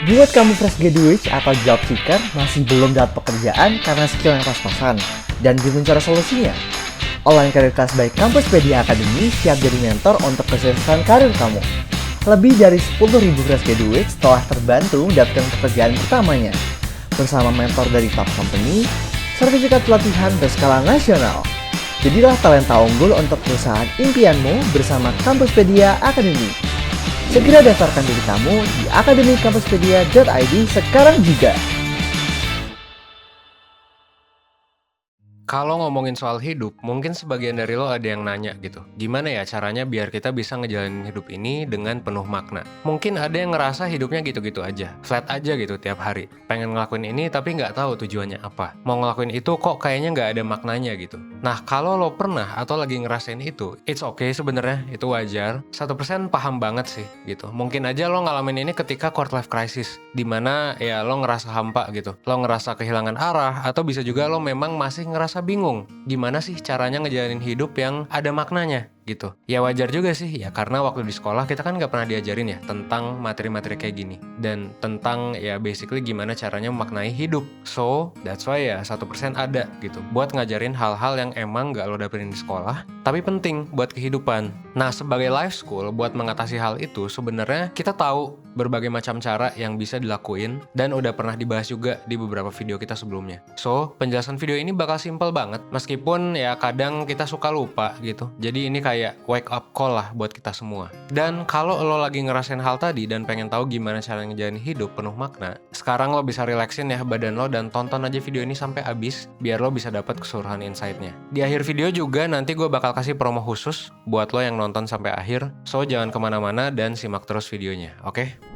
Buat kamu fresh graduate atau job seeker masih belum dapat pekerjaan karena skill yang pas-pasan dan bingung cara solusinya? Online Career Class by Campuspedia Academy siap jadi mentor untuk kesuksesan karir kamu. Lebih dari 10.000 fresh graduate telah terbantu mendapatkan pekerjaan pertamanya. Bersama mentor dari top company, sertifikat pelatihan berskala nasional. Jadilah talenta unggul untuk perusahaan impianmu bersama Campuspedia Academy. Segera daftarkan diri kamu di akademikampuspedia.id sekarang juga. Kalau ngomongin soal hidup, mungkin sebagian dari lo ada yang nanya gitu. Gimana ya caranya biar kita bisa ngejalanin hidup ini dengan penuh makna? Mungkin ada yang ngerasa hidupnya gitu-gitu aja, flat aja gitu tiap hari. Pengen ngelakuin ini tapi nggak tahu tujuannya apa. Mau ngelakuin itu kok kayaknya nggak ada maknanya gitu. Nah, kalau lo pernah atau lagi ngerasain itu, it's okay sebenarnya, itu wajar. 1% paham banget sih gitu. Mungkin aja lo ngalamin ini ketika quarter life crisis, dimana ya lo ngerasa hampa gitu. Lo ngerasa kehilangan arah, atau bisa juga lo memang masih ngerasa bingung gimana sih caranya ngejalanin hidup yang ada maknanya gitu. Ya wajar juga sih ya, karena waktu di sekolah kita kan gak pernah diajarin ya tentang materi-materi kayak gini, dan tentang ya basically gimana caranya memaknai hidup. So that's why ya 1% ada gitu buat ngajarin hal-hal yang emang gak lo dapetin di sekolah tapi penting buat kehidupan. Nah, sebagai life school, buat mengatasi hal itu sebenarnya kita tahu berbagai macam cara yang bisa dilakuin dan udah pernah dibahas juga di beberapa video kita sebelumnya. So penjelasan video ini bakal simple banget, meskipun ya kadang kita suka lupa gitu. Jadi ini kayak wake up call lah buat kita semua. Dan kalau lo lagi ngerasain hal tadi dan pengen tahu gimana cara ngejalanin hidup penuh makna, sekarang lo bisa relaxin ya badan lo dan tonton aja video ini sampai habis biar lo bisa dapat keseluruhan insight-nya. Di akhir video juga nanti gue bakal kasih promo khusus buat lo yang nonton sampai akhir. So jangan kemana-mana dan simak terus videonya, oke?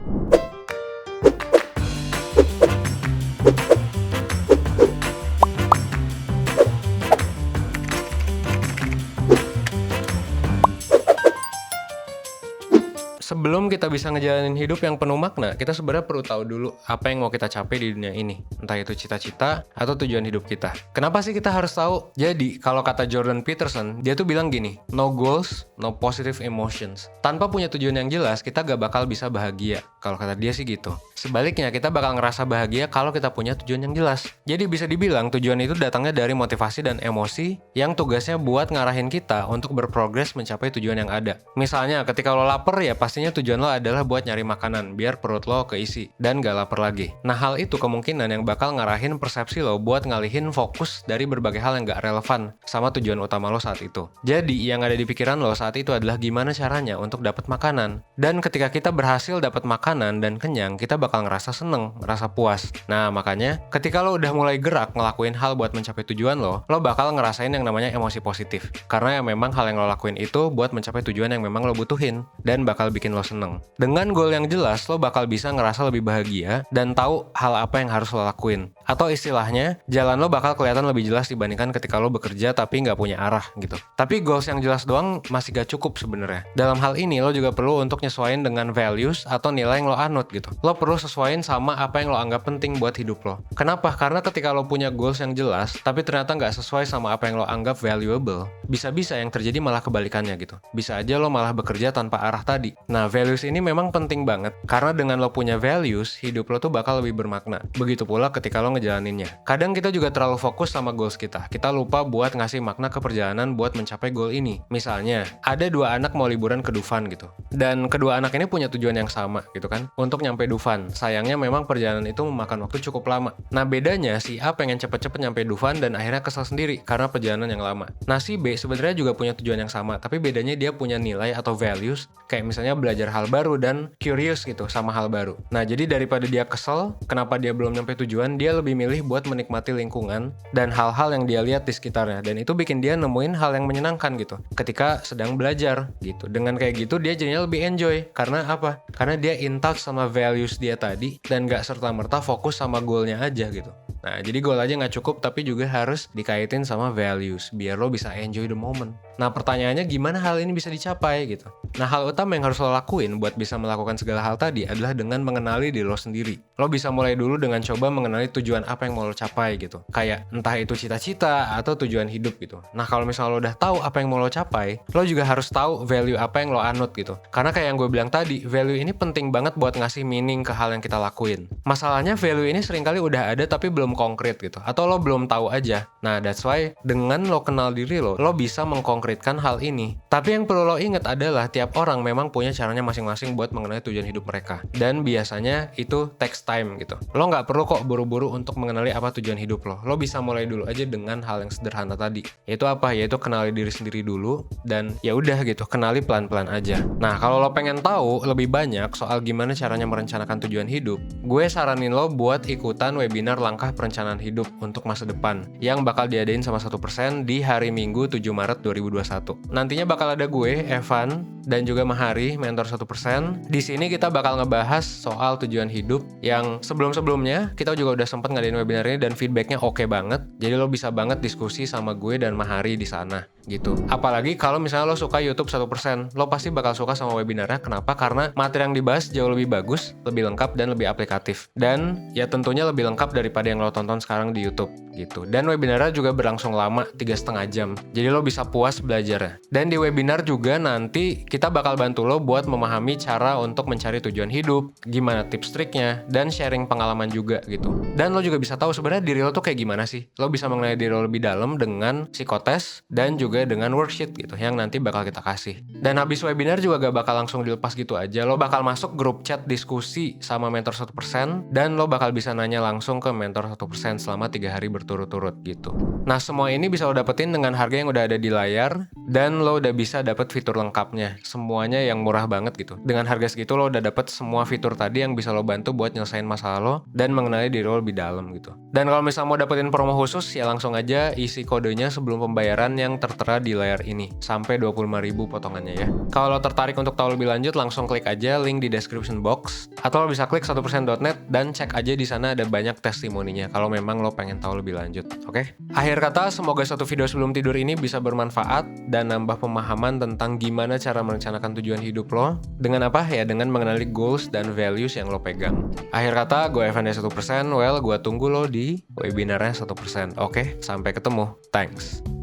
Sebelum kita bisa ngejalanin hidup yang penuh makna, kita sebenarnya perlu tahu dulu apa yang mau kita capai di dunia ini. Entah itu cita-cita atau tujuan hidup kita. Kenapa sih kita harus tahu? Jadi, kalau kata Jordan Peterson, dia tuh bilang gini, no goals, no positive emotions. Tanpa punya tujuan yang jelas, kita gak bakal bisa bahagia. Kalau kata dia sih gitu. Sebaliknya, kita bakal ngerasa bahagia kalau kita punya tujuan yang jelas. Jadi bisa dibilang tujuan itu datangnya dari motivasi dan emosi yang tugasnya buat ngarahin kita untuk berprogres mencapai tujuan yang ada. Misalnya, ketika lo lapar ya pastinya tujuan lo adalah buat nyari makanan biar perut lo keisi dan gak lapar lagi. Nah, hal itu kemungkinan yang bakal ngarahin persepsi lo buat ngalihin fokus dari berbagai hal yang gak relevan sama tujuan utama lo saat itu. Jadi yang ada di pikiran lo saat itu adalah gimana caranya untuk dapat makanan. Dan ketika kita berhasil dapat makanan dan kenyang, kita bakal ngerasa seneng, ngerasa puas. Nah, makanya ketika lo udah mulai gerak ngelakuin hal buat mencapai tujuan lo bakal ngerasain yang namanya emosi positif. Karena ya memang hal yang lo lakuin itu buat mencapai tujuan yang memang lo butuhin dan bakal bikin lo seneng. Dengan goal yang jelas, lo bakal bisa ngerasa lebih bahagia dan tahu hal apa yang harus lo lakuin. Atau istilahnya, jalan lo bakal kelihatan lebih jelas dibandingkan ketika lo bekerja tapi nggak punya arah gitu. Tapi goals yang jelas doang masih gak cukup sebenarnya. Dalam hal ini, lo juga perlu untuk nyesuaiin dengan values atau nilai yang lo anut gitu. Lo perlu sesuaiin sama apa yang lo anggap penting buat hidup lo. Kenapa? Karena ketika lo punya goals yang jelas, tapi ternyata nggak sesuai sama apa yang lo anggap valuable, bisa-bisa yang terjadi malah kebalikannya gitu. Bisa aja lo malah bekerja tanpa arah tadi. Nah, values ini memang penting banget, karena dengan lo punya values, hidup lo tuh bakal lebih bermakna. Begitu pula ketika lo ngejalaninnya. Kadang kita juga terlalu fokus sama goals kita. Kita lupa buat ngasih makna ke perjalanan buat mencapai goal ini. Misalnya, ada dua anak mau liburan ke Dufan gitu. Dan kedua anak ini punya tujuan yang sama gitu kan, untuk nyampe Dufan. Sayangnya memang perjalanan itu memakan waktu cukup lama. Nah, bedanya si A pengen cepet-cepet nyampe Dufan dan akhirnya kesel sendiri karena perjalanan yang lama. Nah, si B sebenarnya juga punya tujuan yang sama, tapi bedanya dia punya nilai atau values, kayak misalnya belajar hal baru dan curious gitu sama hal baru. Nah, jadi daripada dia kesel kenapa dia belum nyampe tujuan, dia lebih milih buat menikmati lingkungan dan hal-hal yang dia lihat di sekitarnya, dan itu bikin dia nemuin hal yang menyenangkan gitu ketika sedang belajar gitu. Dengan kayak gitu dia jadinya lebih enjoy. Karena apa? Karena dia in touch sama values dia tadi dan gak serta-merta fokus sama goalnya aja gitu. Nah, jadi goal aja gak cukup, tapi juga harus dikaitin sama values biar lo bisa enjoy the moment. Nah pertanyaannya gimana hal ini bisa dicapai gitu. Nah hal utama yang harus lo lakuin buat bisa melakukan segala hal tadi adalah dengan mengenali diri lo sendiri. Lo bisa mulai dulu dengan coba mengenali tujuan apa yang mau lo capai gitu. Kayak entah itu cita-cita atau tujuan hidup gitu. Nah kalau misalnya lo udah tahu apa yang mau lo capai, lo juga harus tahu value apa yang lo anut gitu. Karena kayak yang gue bilang tadi, value ini penting banget buat ngasih meaning ke hal yang kita lakuin. Masalahnya value ini seringkali udah ada tapi belum konkret gitu. Atau lo belum tahu aja. Nah that's why dengan lo kenal diri lo bisa mengkonkretkan hal ini. Tapi yang perlu lo ingat adalah tiap orang memang punya caranya masing-masing buat mengenali tujuan hidup mereka. Dan biasanya itu takes time gitu. Lo nggak perlu kok buru-buru untuk mengenali apa tujuan hidup lo. Lo bisa mulai dulu aja dengan hal yang sederhana tadi. Yaitu apa? Yaitu kenali diri sendiri dulu dan ya udah gitu, kenali pelan-pelan aja. Nah, kalau lo pengen tahu lebih banyak soal gimana caranya merencanakan tujuan hidup, gue saranin lo buat ikutan webinar langkah perencanaan hidup untuk masa depan yang bakal diadain sama 1% di hari Minggu 7 Maret 2021. Nantinya bakal ada gue, Evan, dan juga Mahari, mentor 1%. Di sini kita bakal ngebahas soal tujuan hidup yang sebelum-sebelumnya kita juga udah sempat ngadain webinar ini dan feedbacknya oke banget. Jadi lo bisa banget diskusi sama gue dan Mahari di sana gitu. Apalagi kalau misalnya lo suka YouTube 1%, lo pasti bakal suka sama webinarnya. Kenapa? Karena materi yang dibahas jauh lebih bagus, lebih lengkap dan lebih aplikatif. Dan ya tentunya lebih lengkap daripada yang lo tonton sekarang di YouTube gitu. Dan webinarnya juga berlangsung lama 3,5 jam. Jadi lo bisa puas belajarnya. Dan di webinar juga nanti kita bakal bantu lo buat memahami cara untuk mencari tujuan hidup, gimana tips triknya, dan sharing pengalaman juga gitu. Dan lo juga bisa tahu sebenarnya diri lo tuh kayak gimana sih. Lo bisa mengenali diri lo lebih dalam dengan psikotes dan juga dengan worksheet gitu yang nanti bakal kita kasih. Dan habis webinar juga gak bakal langsung dilepas gitu aja. Lo bakal masuk grup chat diskusi sama mentor 1% dan lo bakal bisa nanya langsung ke mentor 1% selama 3 hari berturut-turut gitu. Nah semua ini bisa lo dapetin dengan harga yang udah ada di layar dan lo udah bisa dapet fitur lengkapnya. Semuanya yang murah banget gitu. Dengan harga segitu lo udah dapet semua fitur tadi yang bisa lo bantu buat nyelesain masalah lo dan mengenali diri lo lebih dalam gitu. Dan kalau misalnya mau dapetin promo khusus ya langsung aja isi kodenya sebelum pembayaran yang tertera di layar ini sampai 25.000 potongannya ya. Kalau lo tertarik untuk tahu lebih lanjut langsung klik aja link di description box atau lo bisa klik 1%.net dan cek aja di sana ada banyak testimoninya kalau memang lo pengen tahu lebih lanjut. Oke? Akhir kata semoga satu video sebelum tidur ini bisa bermanfaat dan nambah pemahaman tentang gimana cara merencanakan tujuan hidup lo dengan apa ya, dengan mengenali goals dan values yang lo pegang. Akhir kata gue Evan dari 1%, gue tunggu lo di webinarnya 1%. Oke? Sampai ketemu. Thanks.